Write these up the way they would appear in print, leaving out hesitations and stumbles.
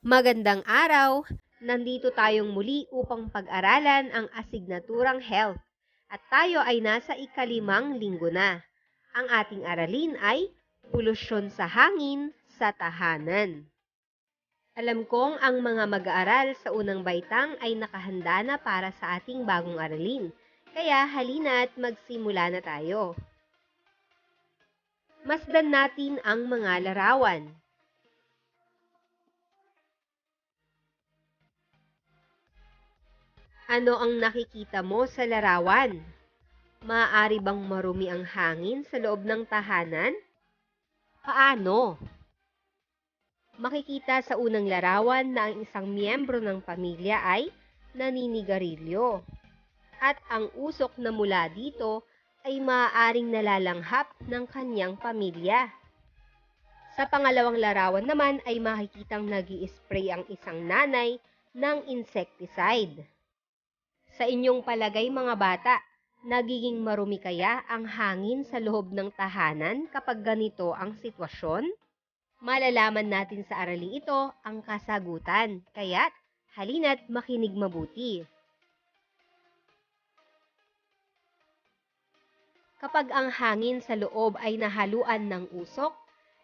Magandang araw! Nandito tayong muli upang pag-aralan ang asignaturang health at tayo ay nasa ikalimang linggo na. Ang ating aralin ay polusyon sa hangin sa tahanan. Alam kong ang mga mag-aaral sa unang baitang ay nakahanda na para sa ating bagong aralin. Kaya halina at magsimula na tayo. Masdan natin ang mga larawan. Ano ang nakikita mo sa larawan? Maaari bang marumi ang hangin sa loob ng tahanan? Paano? Makikita sa unang larawan na ang isang miyembro ng pamilya ay naninigarilyo. At ang usok na mula dito ay maaaring nalalanghap ng kanyang pamilya. Sa pangalawang larawan naman ay makikitang nag-i-spray ang isang nanay ng insecticide. Sa inyong palagay mga bata, nagiging marumi kaya ang hangin sa loob ng tahanan kapag ganito ang sitwasyon? Malalaman natin sa araling ito ang kasagutan, kaya't halina't makinig mabuti. Kapag ang hangin sa loob ay nahaluan ng usok,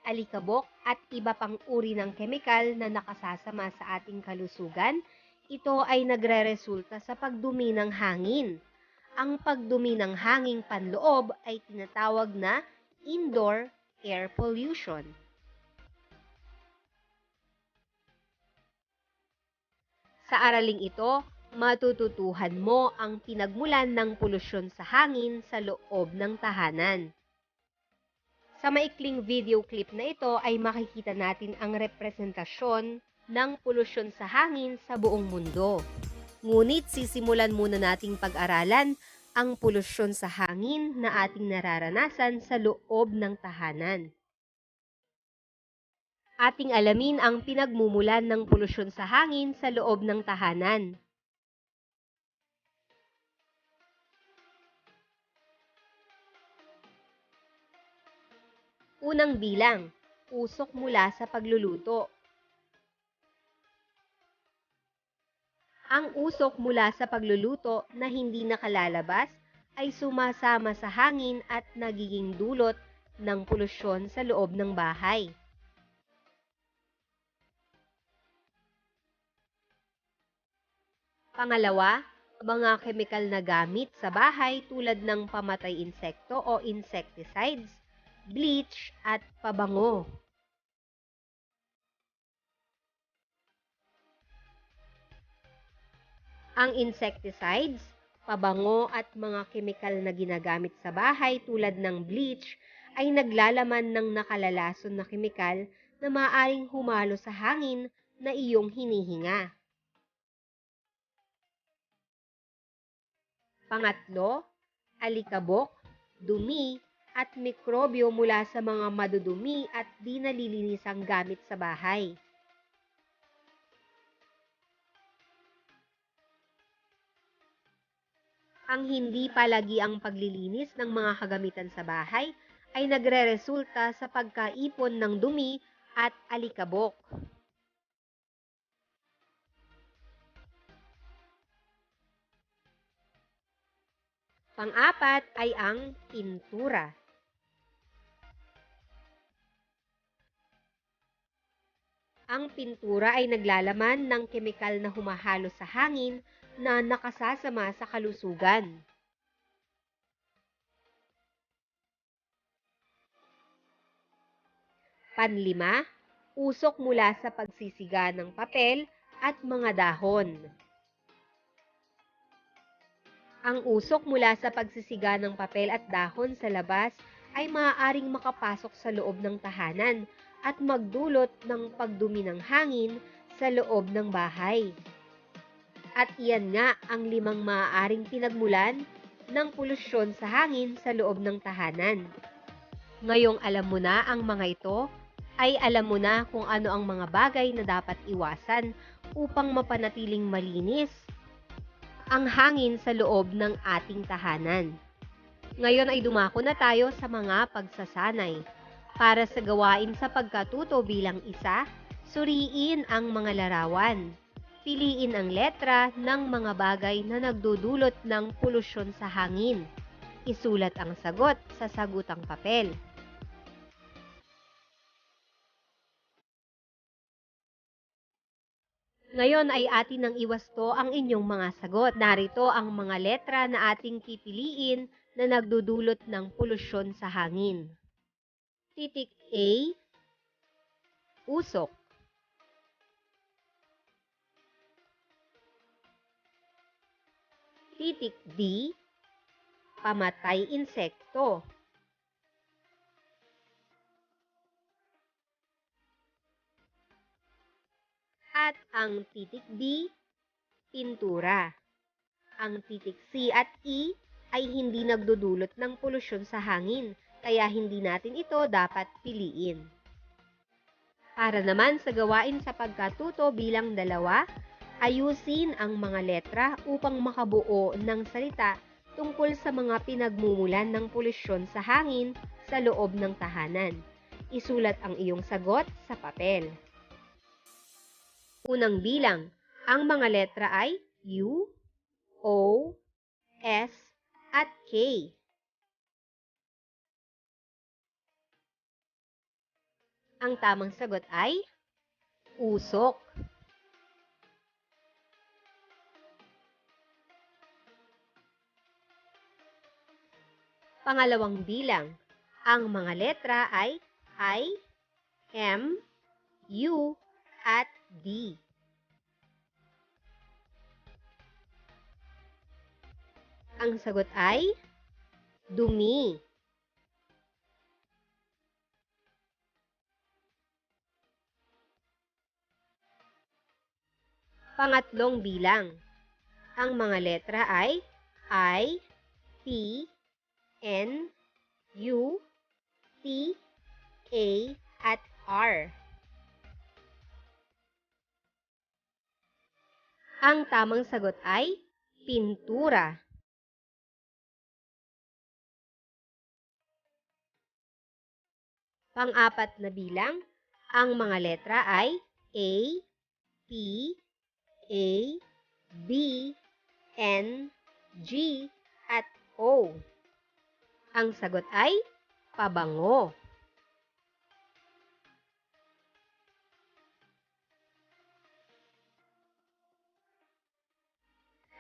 alikabok at iba pang uri ng kemikal na nakasasama sa ating kalusugan, ito ay nagreresulta sa pagdumi ng hangin. Ang pagdumi ng hanging panloob ay tinatawag na indoor air pollution. Sa araling ito, matututuhan mo ang pinagmulan ng polusyon sa hangin sa loob ng tahanan. Sa maikling video clip na ito ay makikita natin ang representasyon ng polusyon sa hangin sa buong mundo. Ngunit sisimulan muna nating pag-aralan ang polusyon sa hangin na ating nararanasan sa loob ng tahanan. Ating alamin ang pinagmumulan ng polusyon sa hangin sa loob ng tahanan. Unang bilang, usok mula sa pagluluto. Ang usok mula sa pagluluto na hindi nakalalabas ay sumasama sa hangin at nagiging dulot ng polusyon sa loob ng bahay. Pangalawa, mga kemikal na gamit sa bahay tulad ng pamatay insekto o insecticides, bleach at pabango. Ang insecticides, pabango at mga kemikal na ginagamit sa bahay tulad ng bleach ay naglalaman ng nakalalason na kemikal na maaaring humalo sa hangin na iyong hinihinga. Pangatlo, alikabok, dumi at mikrobyo mula sa mga madudumi at di nalilinisang gamit sa bahay. Ang hindi palagiang paglilinis ng mga kagamitan sa bahay ay nagreresulta sa pagkaipon ng dumi at alikabok. Pang-apat ay ang pintura. Ang pintura ay naglalaman ng kemikal na humahalo sa hangin na nakasasama sa kalusugan. Panlima, usok mula sa pagsisiga ng papel at mga dahon. Ang usok mula sa pagsisiga ng papel at dahon sa labas ay maaaring makapasok sa loob ng tahanan at magdulot ng pagdumi ng hangin sa loob ng bahay. At iyan nga ang 5 maaaring pinagmulan ng polusyon sa hangin sa loob ng tahanan. Ngayong alam mo na ang mga ito, ay alam mo na kung ano ang mga bagay na dapat iwasan upang mapanatiling malinis ang hangin sa loob ng ating tahanan. Ngayon ay dumako na tayo sa mga pagsasanay para sa gawain sa pagkatuto bilang isa, Suriin ang mga larawan. Piliin ang letra ng mga bagay na nagdudulot ng polusyon sa hangin. Isulat ang sagot sa sagutang papel. Ngayon ay atin nang iwasto ang inyong mga sagot. Narito ang mga letra na ating pipiliin na nagdudulot ng polusyon sa hangin. Titik A, usok. Titik D, pamatay insekto. At ang titik B, pintura. Ang titik C at E ay hindi nagdudulot ng polusyon sa hangin, kaya hindi natin ito dapat piliin. Para naman sa gawain sa pagkatuto bilang 2, ayusin ang mga letra upang makabuo ng salita tungkol sa mga pinagmumulan ng polusyon sa hangin sa loob ng tahanan. Isulat ang iyong sagot sa papel. Unang bilang, ang mga letra ay U, O, S, at K. Ang tamang sagot ay usok. Pangalawang bilang, ang mga letra ay I, M, U, at D. Ang sagot ay dumi. Pangatlong bilang, ang mga letra ay I, P, N, U, T, A, at R. Ang tamang sagot ay pintura. Pang-apat na bilang, ang mga letra ay A, P, A, B, N, G, at O. Ang sagot ay pabango.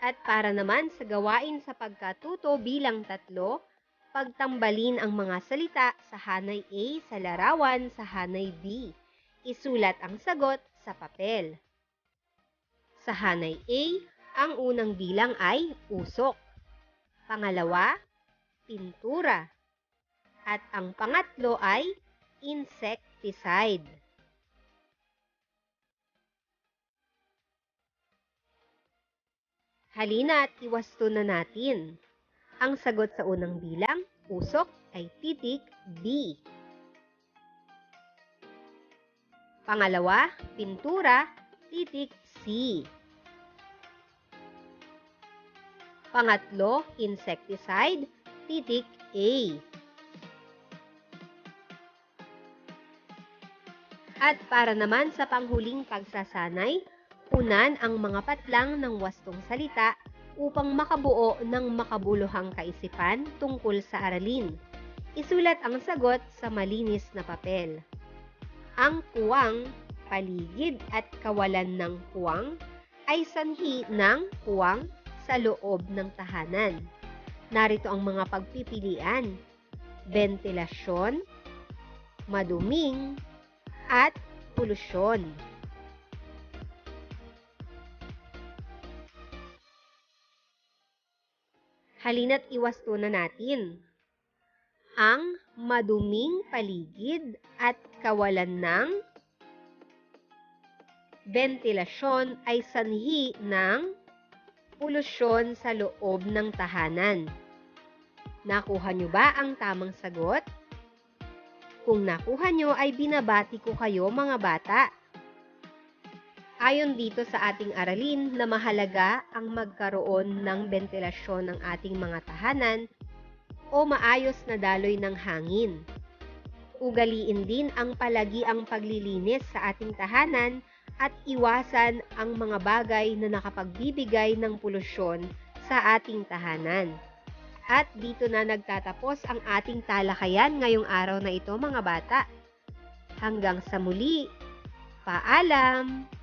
At para naman sa gawain sa pagkatuto bilang 3, pagtambalin ang mga salita sa hanay A sa larawan sa hanay B. Isulat ang sagot sa papel. Sa hanay A, ang unang bilang ay usok. Pangalawa, pintura. At ang pangatlo ay insecticide. Halina at iwasto na natin. Ang sagot sa unang bilang, usok, ay titik B. Pangalawa, pintura, titik C. Pangatlo, insecticide, titik A. At para naman sa panghuling pagsasanay, unan ang mga patlang ng wastong salita upang makabuo ng makabuluhang kaisipan tungkol sa aralin. Isulat ang sagot sa malinis na papel. Ang puwang, paligid at kawalan ng puwang ay sanhi ng puwang sa loob ng tahanan. Narito ang mga pagpipilian: ventilasyon, maduming, at polusyon. Halina't iwasto na natin. Ang maduming paligid at kawalan ng ventilasyon ay sanhi ng polusyon sa loob ng tahanan. Nakuha nyo ba ang tamang sagot? Kung nakuha nyo ay binabati ko kayo mga bata. Ayon dito sa ating aralin na mahalaga ang magkaroon ng ventilasyon ng ating mga tahanan o maayos na daloy ng hangin. Ugaliin din ang palagiang paglilinis sa ating tahanan at iwasan ang mga bagay na nakapagbibigay ng polusyon sa ating tahanan. At dito na nagtatapos ang ating talakayan ngayong araw na ito, mga bata. Hanggang sa muli, paalam!